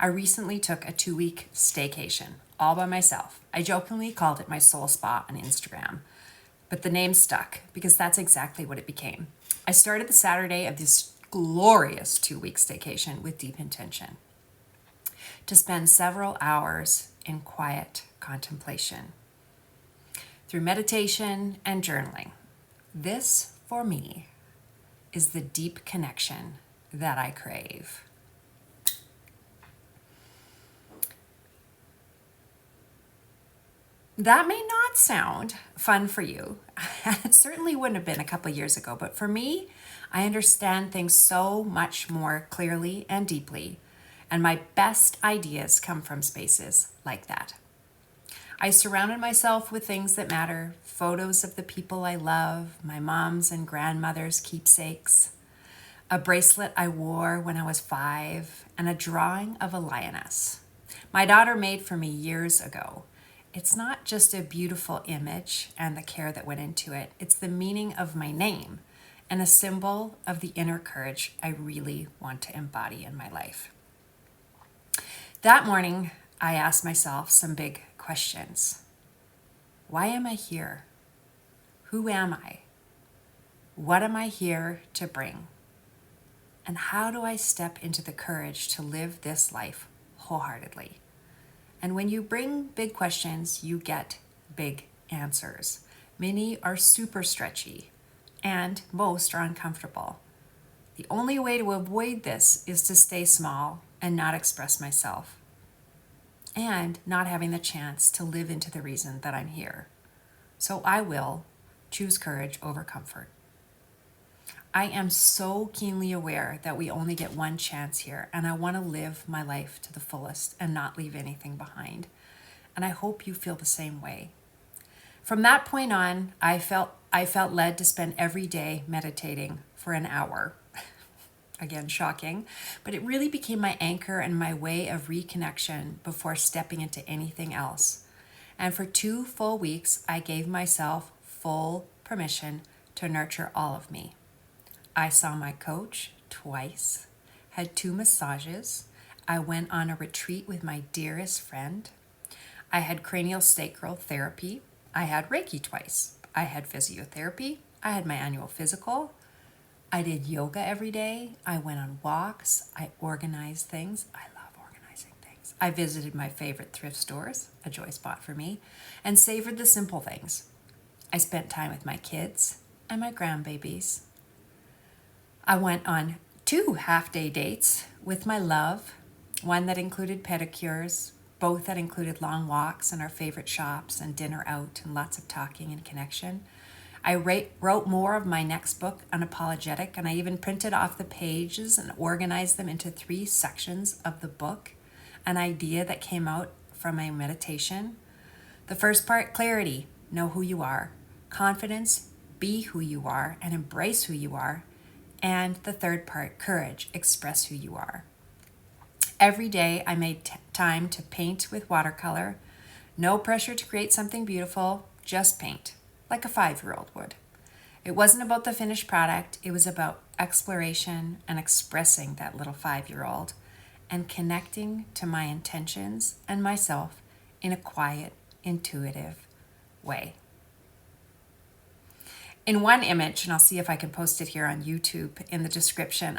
I recently took a 2-week staycation all by myself. I jokingly called it my soul spa on Instagram, but the name stuck because that's exactly what it became. I started the Saturday of this glorious 2-week staycation with deep intention to spend several hours in quiet contemplation through meditation and journaling. This, for me, is the deep connection that I crave. That may not sound fun for you. It certainly wouldn't have been a couple of years ago, but for me, I understand things so much more clearly and deeply, and my best ideas come from spaces like that. I surrounded myself with things that matter, photos of the people I love, my mom's and grandmother's keepsakes, a bracelet I wore when I was 5, and a drawing of a lioness my daughter made for me years ago. It's not just a beautiful image and the care that went into it. It's the meaning of my name and a symbol of the inner courage I really want to embody in my life. That morning, I asked myself some big questions. Why am I here? Who am I? What am I here to bring? And how do I step into the courage to live this life wholeheartedly? And when you bring big questions, you get big answers. Many are super stretchy, and most are uncomfortable. The only way to avoid this is to stay small and not express myself, and not having the chance to live into the reason that I'm here. So I will choose courage over comfort. I am so keenly aware that we only get one chance here, and I want to live my life to the fullest and not leave anything behind. And I hope you feel the same way. From that point on, I felt led to spend every day meditating for an hour. Again, shocking, but it really became my anchor and my way of reconnection before stepping into anything else. And for 2 full weeks, I gave myself full permission to nurture all of me. I saw my coach twice, had 2 massages. I went on a retreat with my dearest friend. I had cranial sacral therapy. I had Reiki twice. I had physiotherapy. I had my annual physical. I did yoga every day. I went on walks. I organized things. I love organizing things. I visited my favorite thrift stores, a joy spot for me, and savored the simple things. I spent time with my kids and my grandbabies. I went on 2 half-day dates with my love, one that included pedicures, both that included long walks and our favorite shops and dinner out and lots of talking and connection. I wrote more of my next book, Unapologetic, and I even printed off the pages and organized them into 3 sections of the book, an idea that came out from my meditation. The first part, clarity, know who you are. Confidence, be who you are and embrace who you are. And the third part, courage, express who you are. Every day I made time to paint with watercolor. No pressure to create something beautiful, just paint, like a 5-year-old would. It wasn't about the finished product, it was about exploration and expressing that little 5-year-old and connecting to my intentions and myself in a quiet, intuitive way. In one image, and I'll see if I can post it here on YouTube in the description,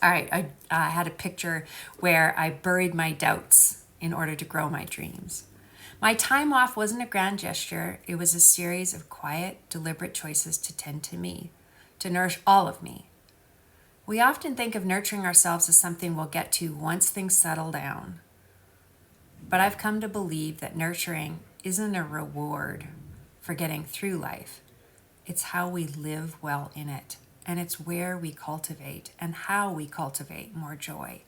I had a picture where I buried my doubts in order to grow my dreams. My time off wasn't a grand gesture. It was a series of quiet, deliberate choices to tend to me, to nourish all of me. We often think of nurturing ourselves as something we'll get to once things settle down. But I've come to believe that nurturing isn't a reward for getting through life. It's how we live well in it, and it's where we cultivate and how we cultivate more joy.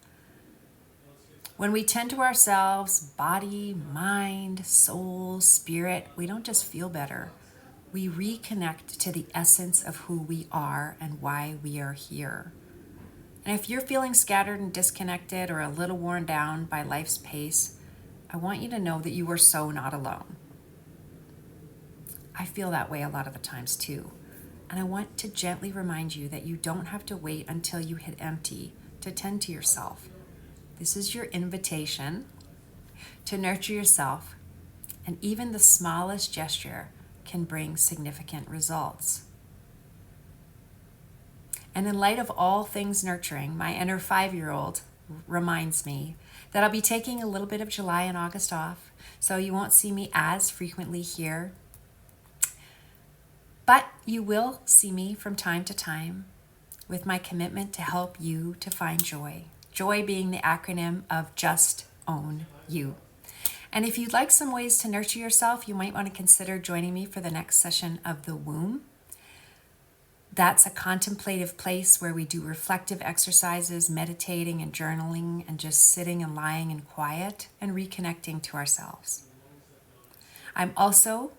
When we tend to ourselves, body, mind, soul, spirit, we don't just feel better. We reconnect to the essence of who we are and why we are here. And if you're feeling scattered and disconnected or a little worn down by life's pace, I want you to know that you are so not alone. I feel that way a lot of the times too. And I want to gently remind you that you don't have to wait until you hit empty to tend to yourself. This is your invitation to nurture yourself, and even the smallest gesture can bring significant results. And in light of all things nurturing, my inner 5-year-old reminds me that I'll be taking a little bit of July and August off, so you won't see me as frequently here. But you will see me from time to time with my commitment to help you to find joy. Joy being the acronym of Just Own You. And if you'd like some ways to nurture yourself, you might want to consider joining me for the next session of The Womb. That's a contemplative place where we do reflective exercises, meditating and journaling, and just sitting and lying in quiet and reconnecting to ourselves. I'm also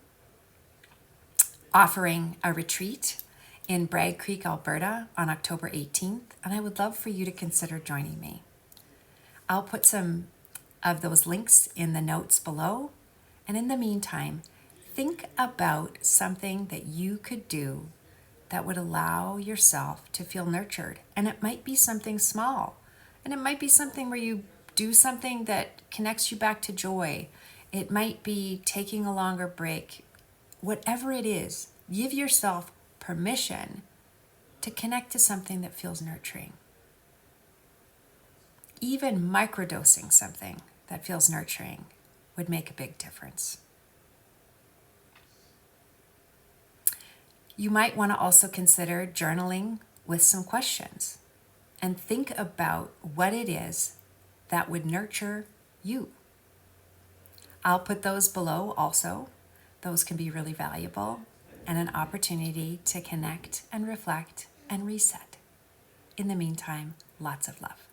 offering a retreat in Bragg Creek, Alberta on October 18th, and I would love for you to consider joining me. I'll put some of those links in the notes below, and in the meantime, think about something that you could do that would allow yourself to feel nurtured. And it might be something small, and it might be something where you do something that connects you back to joy. It might be taking a longer break. Whatever it is, give yourself permission to connect to something that feels nurturing. Even microdosing something that feels nurturing would make a big difference. You might want to also consider journaling with some questions and think about what it is that would nurture you. I'll put those below also. Those can be really valuable and an opportunity to connect and reflect and reset. In the meantime, lots of love.